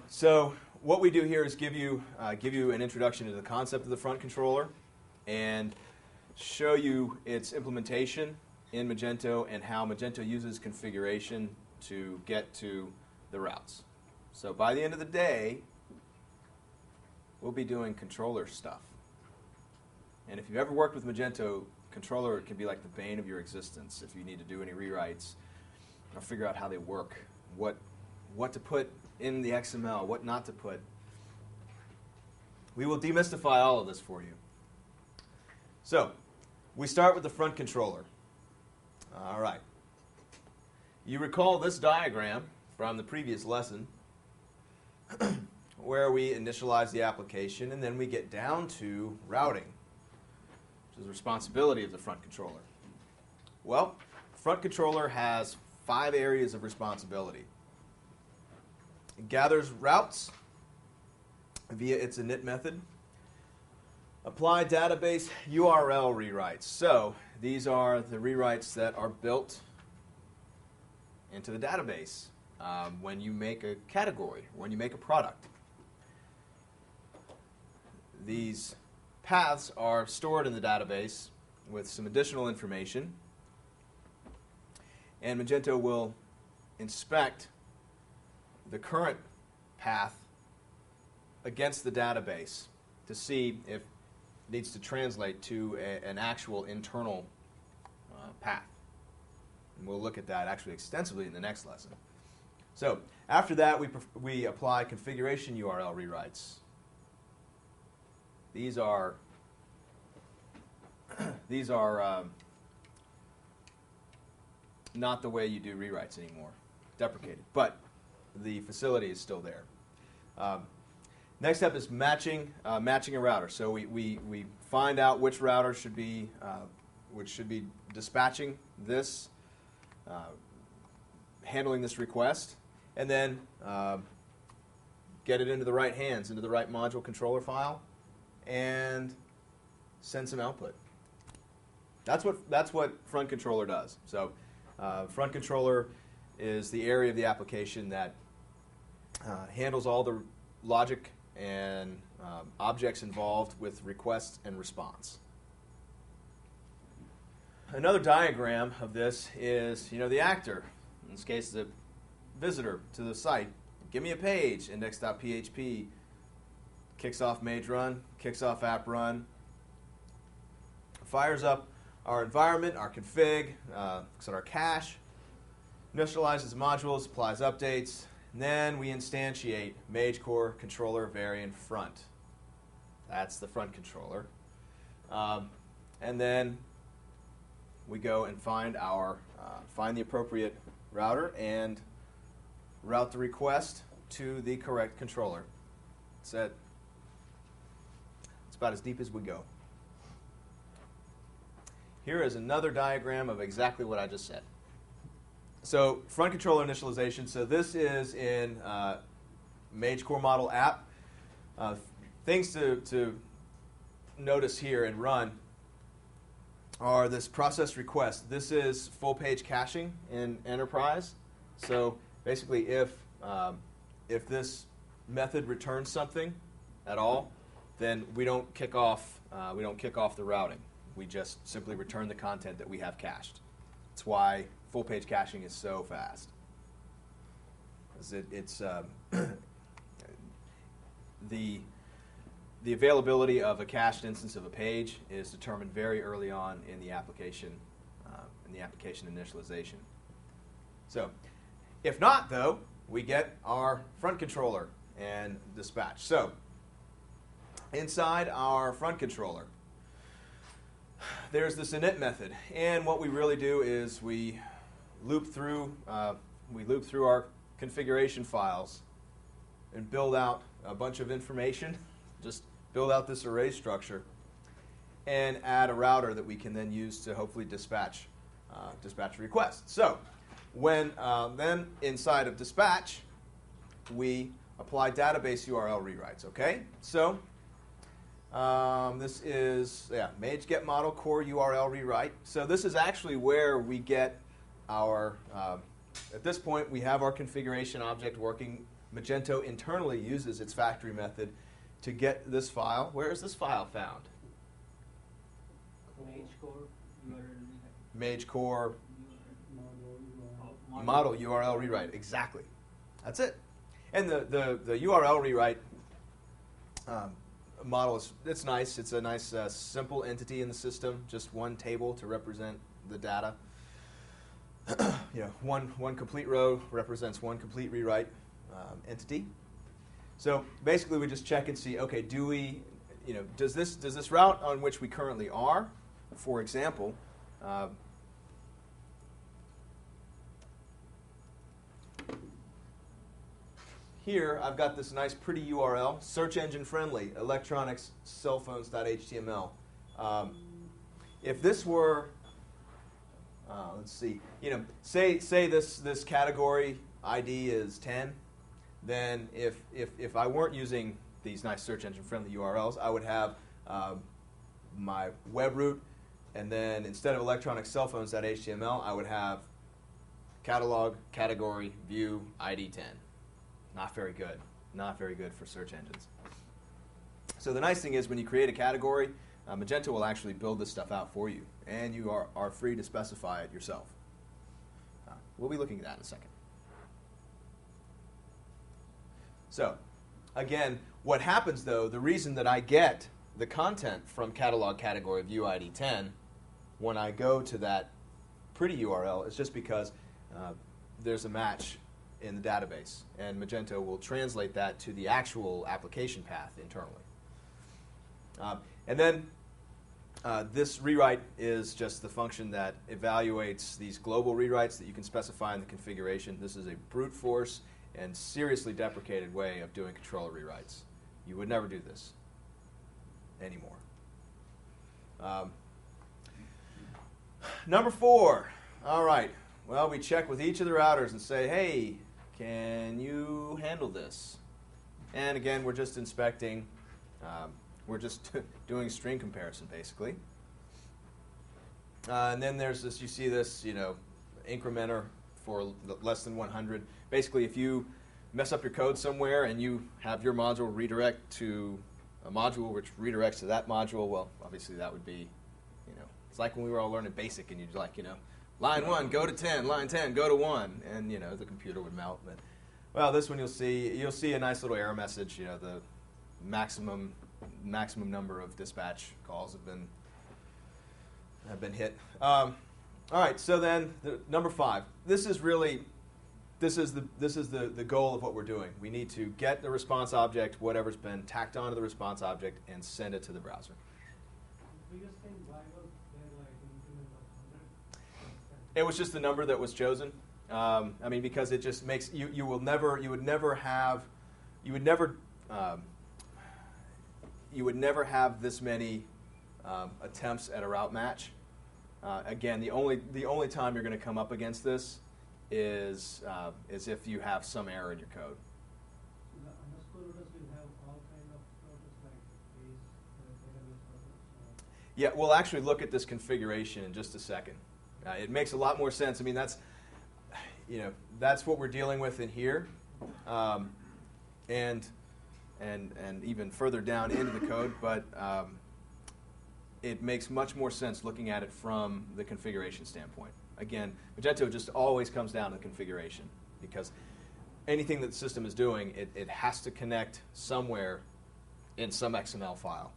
So what we do here is give you an introduction to the concept of the front controller and show you its implementation in Magento and how Magento uses configuration to get to the routes. So by the end of the day, we'll be doing controller stuff. And if you've ever worked with Magento, controller can be like the bane of your existence if you need to do any rewrites or figure out how they work, what to put in the XML, what not to put. We will demystify all of this for you. So, we start with the front controller. All right. You recall this diagram from the previous lesson where we initialize the application and then we get down to routing, which is the responsibility of the front controller. Well, front controller has 5 areas of responsibility. It gathers routes via its init method. Apply database URL rewrites. So these are the rewrites that are built into the database when you make a category, when you make a product. These paths are stored in the database with some additional information, and Magento will inspect the current path against the database to see if it needs to translate to an actual internal path. And we'll look at that actually extensively in the next lesson. So after that, we apply configuration URL rewrites. These are not the way you do rewrites anymore. Deprecated, but the facility is still there. Next step is matching a router. So we find out which router should be dispatching this, handling this request, and then get it into the right hands, into the right module controller file, and send some output. That's what front controller does. So front controller is the area of the application that handles all the logic and objects involved with request and response. Another diagram of this is, the actor. In this case, the visitor to the site. Give me a page, index.php, kicks off mage run, kicks off app run, fires up our environment, our config, looks at our cache, initializes modules, applies updates, and then we instantiate MageCore controller variant front. That's the front controller. And then we go and find the appropriate router and route the request to the correct controller. That's it. It's about as deep as we go. Here is another diagram of exactly what I just said. So front controller initialization. So this is in MageCore model app. Things to notice here and run are this process request. This is full page caching in Enterprise. So basically, if this method returns something at all, then we don't kick off the routing. We just simply return the content that we have cached. That's why full page caching is so fast. It's the availability of a cached instance of a page is determined very early on in the application initialization. So, if not, though, we get our front controller and dispatch. So, inside our front controller, there's this init method, and what we really do is we loop through our configuration files and build out a bunch of information. Just build out this array structure and add a router that we can then use to hopefully dispatch requests. So when then inside of dispatch, we apply database URL rewrites. Okay, so this is Mage get model core URL rewrite. So this is actually where we get our. At this point, we have our configuration object working Magento internally uses its factory method to get this file. Where is this file found? MageCore model URL rewrite. Exactly. That's it. And the URL rewrite model it's nice. It's a nice simple entity in the system, just one table to represent the data. One complete row represents one complete rewrite entity. So basically, we just check and see. Okay, does this route on which we currently are, for example, here I've got this nice pretty URL, search engine friendly, electronics cellphones.html. If this were, let's see, say this category ID is 10, then if I weren't using these nice search engine friendly URLs, I would have my web root, and then instead of electronic cellphones.html, I would have catalog, category, view, ID 10. Not very good. Not very good for search engines. So the nice thing is when you create a category, Magento will actually build this stuff out for you, and you are free to specify it yourself. We'll be looking at that in a second. So, again, what happens though, the reason that I get the content from catalog category view ID 10 when I go to that pretty URL is just because there's a match in the database, and Magento will translate that to the actual application path internally. And then this rewrite is just the function that evaluates these global rewrites that you can specify in the configuration. This is a brute force and seriously deprecated way of doing controller rewrites. You would never do this anymore. Number 4. All right. Well, we check with each of the routers and say, hey, can you handle this? And again, we're just inspecting. We're just doing string comparison, basically. And then there's this, you see this, incrementer for less than 100. Basically, if you mess up your code somewhere and you have your module redirect to a module which redirects to that module, well, obviously that would be, it's like when we were all learning BASIC and you'd like, line 1, go to 10, line 10, go to 1, and, the computer would melt. But, well, this one you'll see a nice little error message, the maximum number of dispatch calls have been hit. All right, so then number 5. This is the goal of what we're doing. We need to get the response object, whatever's been tacked onto the response object, and send it to the browser. It was just the number that was chosen. Because it just makes you would never have this many attempts at a route match. Again, the only time you're going to come up against this is if you have some error in your code. The underscore routers will have all kind of routers like these database routers. Yeah, we'll actually look at this configuration in just a second. It makes a lot more sense. That's what we're dealing with in here, and even further down into the code. But it makes much more sense looking at it from the configuration standpoint. Again, Magento just always comes down to configuration because anything that the system is doing, it has to connect somewhere in some XML file.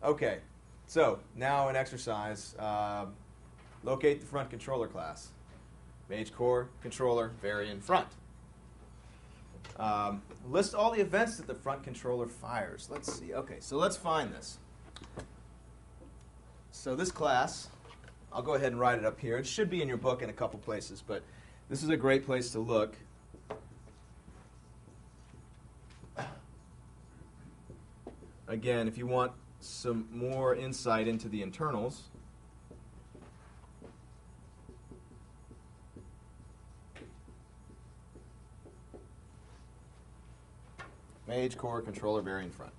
Okay. So, now an exercise, locate the front controller class. MageCore controller variant front. List all the events that the front controller fires. Let's see. Okay, so let's find this. So this class, I'll go ahead and write it up here. It should be in your book in a couple places, but this is a great place to look. Again, if you want some more insight into the internals, MageCore controller variant front.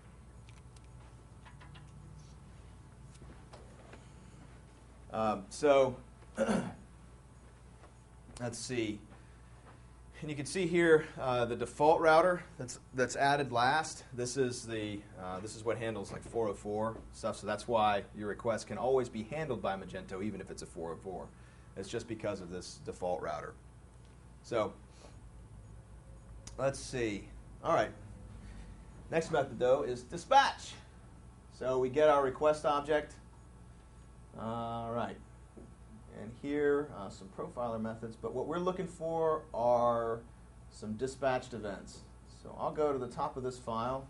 So let's see. And you can see here the default router that's added last. This is what handles like 404 stuff. So that's why your request can always be handled by Magento, even if it's a 404. It's just because of this default router. So let's see. All right. Next method though is dispatch. So we get our request object. All right. And here, some profiler methods, but what we're looking for are some dispatched events. So I'll go to the top of this file.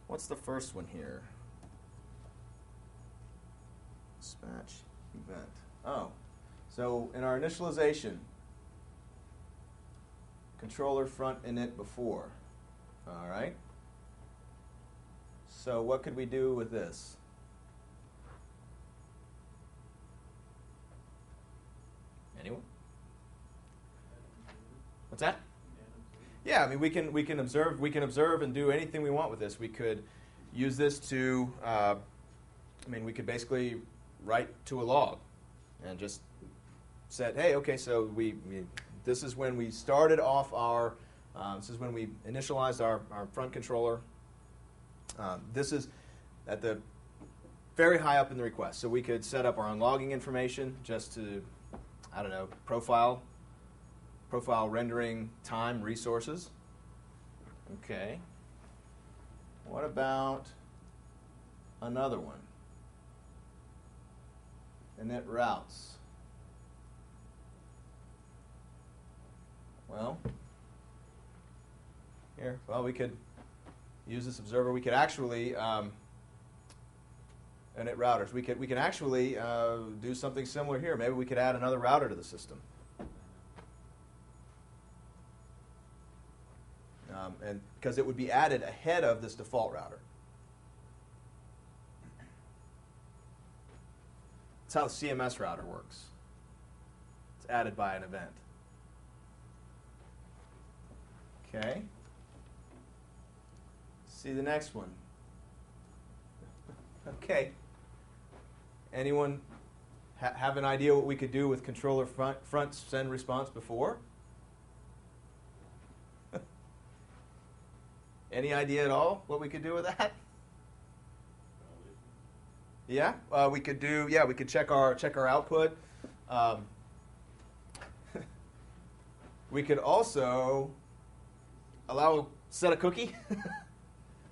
What's the first one here? Dispatch event. Oh, so in our initialization, controller front init before. All right. So what could we do with this? Anyone? What's that? Yeah, I mean we can observe and do anything we want with this. We could use this to we could basically write to a log and just said, hey, okay, so this is when we started off our this is when we initialized our front controller. This is at the very high up in the request. So we could set up our unlogging information just to, I don't know, profile rendering time resources. Okay. What about another one? Init routes. Well, here, well, we could use this observer. We could actually init routers. We can actually do something similar here. Maybe we could add another router to the system. And because it would be added ahead of this default router. That's how the CMS router works. It's added by an event. Okay. See the next one. Okay. Anyone have an idea what we could do with controller front send response before? Any idea at all what we could do with that? Yeah, we could do. Yeah, we could check our output. We could also set a cookie.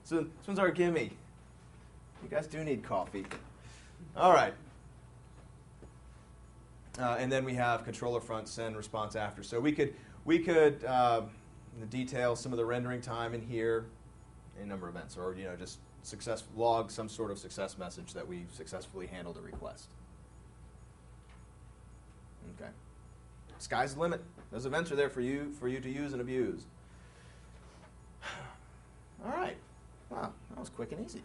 So this one's our gimme. You guys do need coffee. All right. And then we have controller front send response after. So we could detail some of the rendering time in here, a number of events, or just log some sort of success message that we successfully handled a request. Okay. Sky's the limit. Those events are there for you to use and abuse. All right. Wow, that was quick and easy.